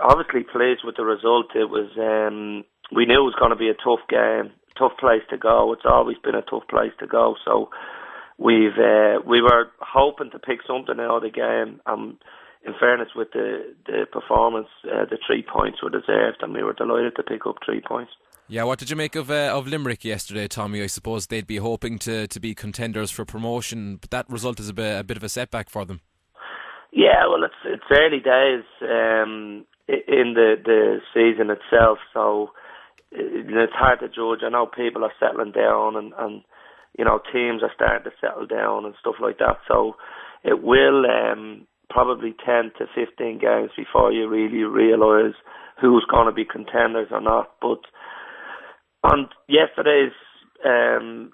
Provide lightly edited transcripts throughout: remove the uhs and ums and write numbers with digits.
obviously pleased with the result. It was we knew it was going to be a tough game, tough place to go. It's always been a tough place to go. So we were hoping to pick something out of the game. In fairness, with the performance, the 3 points were deserved, and we were delighted to pick up 3 points. Yeah, what did you make of Limerick yesterday, Tommy? I suppose they'd be hoping to be contenders for promotion, but that result is a bit of a setback for them. Yeah, well, it's early days in the season itself, so it's hard to judge. I know people are settling down, and you know, teams are starting to settle down and stuff like that. So it will probably 10 to 15 games before you really realise who's going to be contenders or not. But on yesterday's,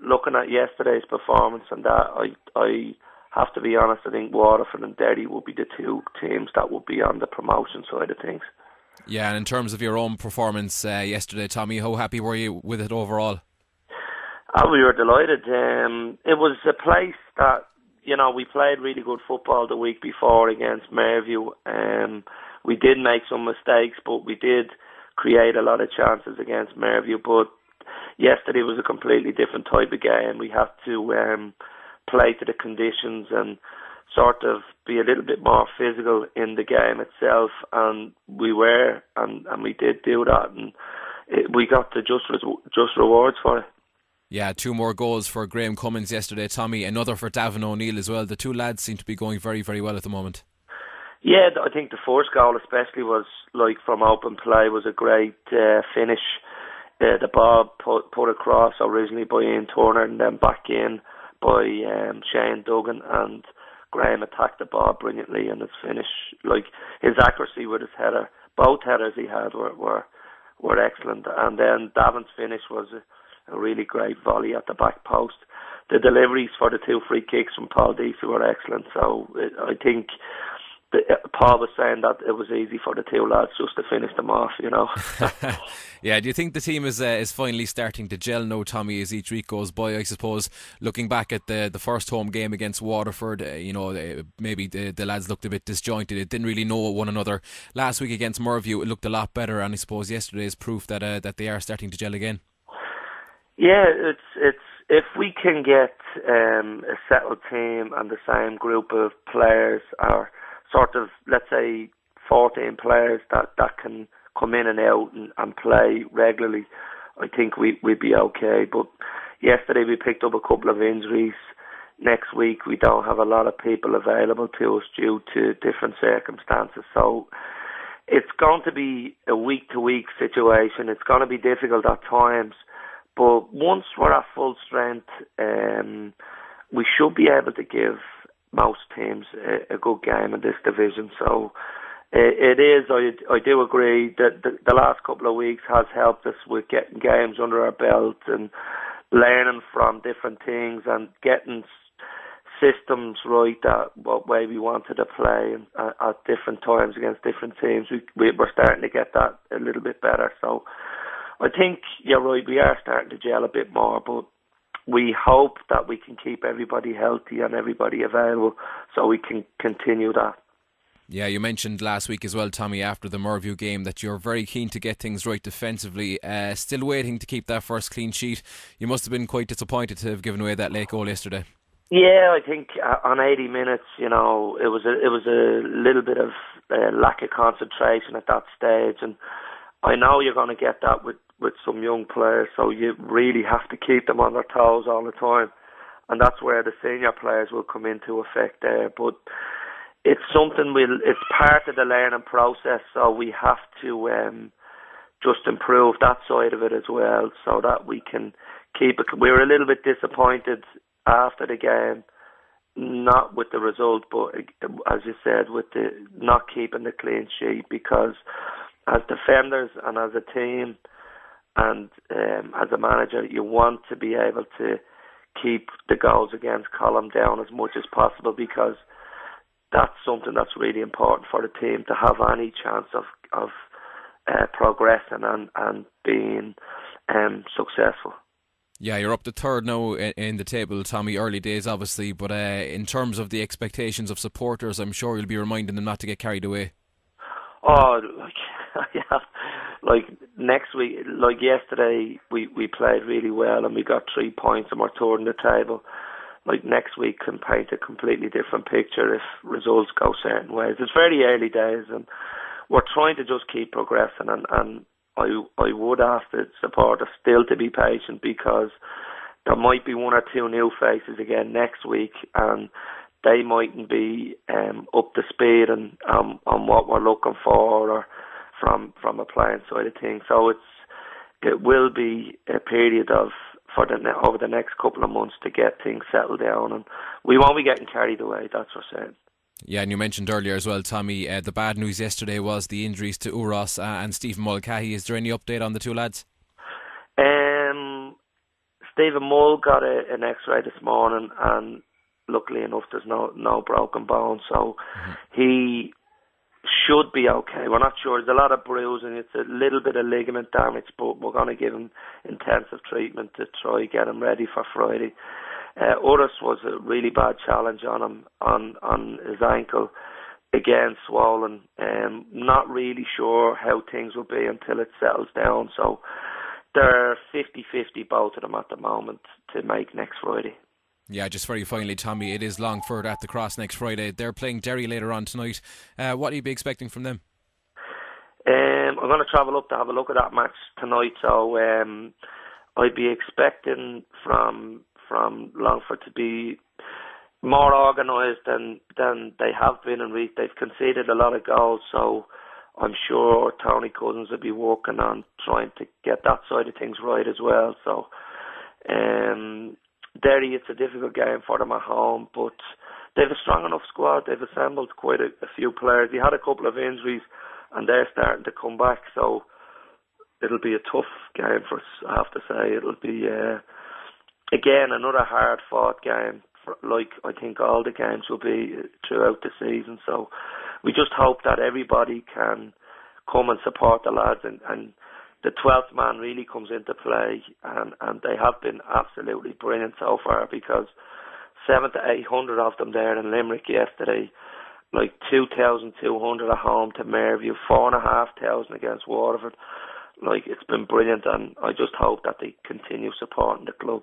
looking at yesterday's performance and that, I have to be honest, I think Waterford and Derry will be the two teams that will be on the promotion side of things. Yeah, and in terms of your own performance yesterday, Tommy, how happy were you with it overall? Oh, we were delighted. It was a place that, you know, we played really good football the week before against Merview. We did make some mistakes, but we did create a lot of chances against Merview. But yesterday was a completely different type of game. We had to play to the conditions and sort of be a little bit more physical in the game itself, and we were, and we did do that, and we got the just rewards for it. Yeah, 2 more goals for Graham Cummins yesterday, Tommy. Another for Davin O'Neill as well. The 2 lads seem to be going very, very well at the moment. Yeah, I think the first goal especially was, like, from open play, was a great finish. The ball put across originally by Ian Turner and then back in by Shane Duggan, and Graham attacked the ball brilliantly, and his finish, like his accuracy with his header, both headers he had were excellent, and then Davin's finish was a really great volley at the back post. The deliveries for the 2 free kicks from Paul Deasy were excellent, so I think Paul was saying that it was easy for the 2 lads just to finish them off, you know. Yeah, do you think the team is finally starting to gel now, Tommy, as each week goes by? I suppose looking back at the first home game against Waterford, you know, maybe the lads looked a bit disjointed. It didn't really know one another. Last week against Merview, it looked a lot better, and I suppose yesterday is proof that they are starting to gel again. Yeah, it's if we can get a settled team and the same group of players, or sort of, let's say, 14 players that can come in and out and play regularly, I think we'd be okay. But yesterday we picked up a couple of injuries. Next week we don't have a lot of people available to us due to different circumstances. So it's going to be a week-to-week situation. It's going to be difficult at times. But once we're at full strength, we should be able to give most teams a good game in this division. So it is, I do agree that the last couple of weeks has helped us with getting games under our belt and learning from different things and getting systems right, that what way we wanted to play at different times against different teams. We're starting to get that a little bit better. So I think you're right, we are starting to gel a bit more, but we hope that we can keep everybody healthy and everybody available so we can continue that. Yeah, you mentioned last week as well, Tommy, after the Merview game, that you're very keen to get things right defensively. Still waiting to keep that first clean sheet. You must have been quite disappointed to have given away that late goal yesterday. Yeah, I think on 80 minutes, you know, it was a little bit of lack of concentration at that stage, and I know you're going to get that with some young players, so you really have to keep them on their toes all the time, and that's where the senior players will come into effect there. But it's something it's part of the learning process, so we have to just improve that side of it as well, so that we can keep it. We were a little bit disappointed after the game, not with the result, but as you said, with the not keeping the clean sheet, because as defenders and as a team and as a manager, you want to be able to keep the goals against column down as much as possible, because that's something that's really important for the team to have any chance of progressing and being successful. Yeah, you're up to third now in the table, Tommy. Early days, obviously, but in terms of the expectations of supporters, I'm sure you'll be reminding them not to get carried away. Oh, like yeah, like next week, like yesterday, we played really well and we got 3 points and we're third in the table. Like next week can paint a completely different picture if results go certain ways. It's very early days and we're trying to just keep progressing, and I would ask the supporters still to be patient, because there might be 1 or 2 new faces again next week, and they mightn't be up to speed and on what we're looking for, or from a playing side of things. So it will be a period of over the next couple of months to get things settled down, and we won't be getting carried away, that's for certain. Yeah, and you mentioned earlier as well, Tommy, the bad news yesterday was the injuries to Uros and Stephen Mulcahy. Is there any update on the 2 lads? Stephen Mull got an X-ray this morning, and luckily enough there's no broken bones, so he should be okay. We're not sure. There's a lot of bruising. It's a little bit of ligament damage, but we're going to give him intensive treatment to try get him ready for Friday. Uros was a really bad challenge on him, on his ankle, again swollen. Not really sure how things will be until it settles down, so they're 50-50 both of them at the moment to make next Friday. Yeah, just very finally, Tommy, it is Longford at the Cross next Friday. They're playing Derry later on tonight. What are you be expecting from them? I'm going to travel up to have a look at that match tonight, so I'd be expecting from Longford to be more organised than they have been in week. They've conceded a lot of goals, so I'm sure Tony Cousins will be working on trying to get that side of things right as well. So Derry, it's a difficult game for them at home, but they've a strong enough squad. They've assembled quite a few players. They had a couple of injuries and they're starting to come back, so it'll be a tough game for us, I have to say. It'll be again another hard fought game, like I think all the games will be throughout the season. So we just hope that everybody can come and support the lads, and the 12th man really comes into play, and they have been absolutely brilliant so far, because 700 to 800 of them there in Limerick yesterday, like 2,200 at home to Maryview, 4,500 against Waterford. Like, it's been brilliant, and I just hope that they continue supporting the club.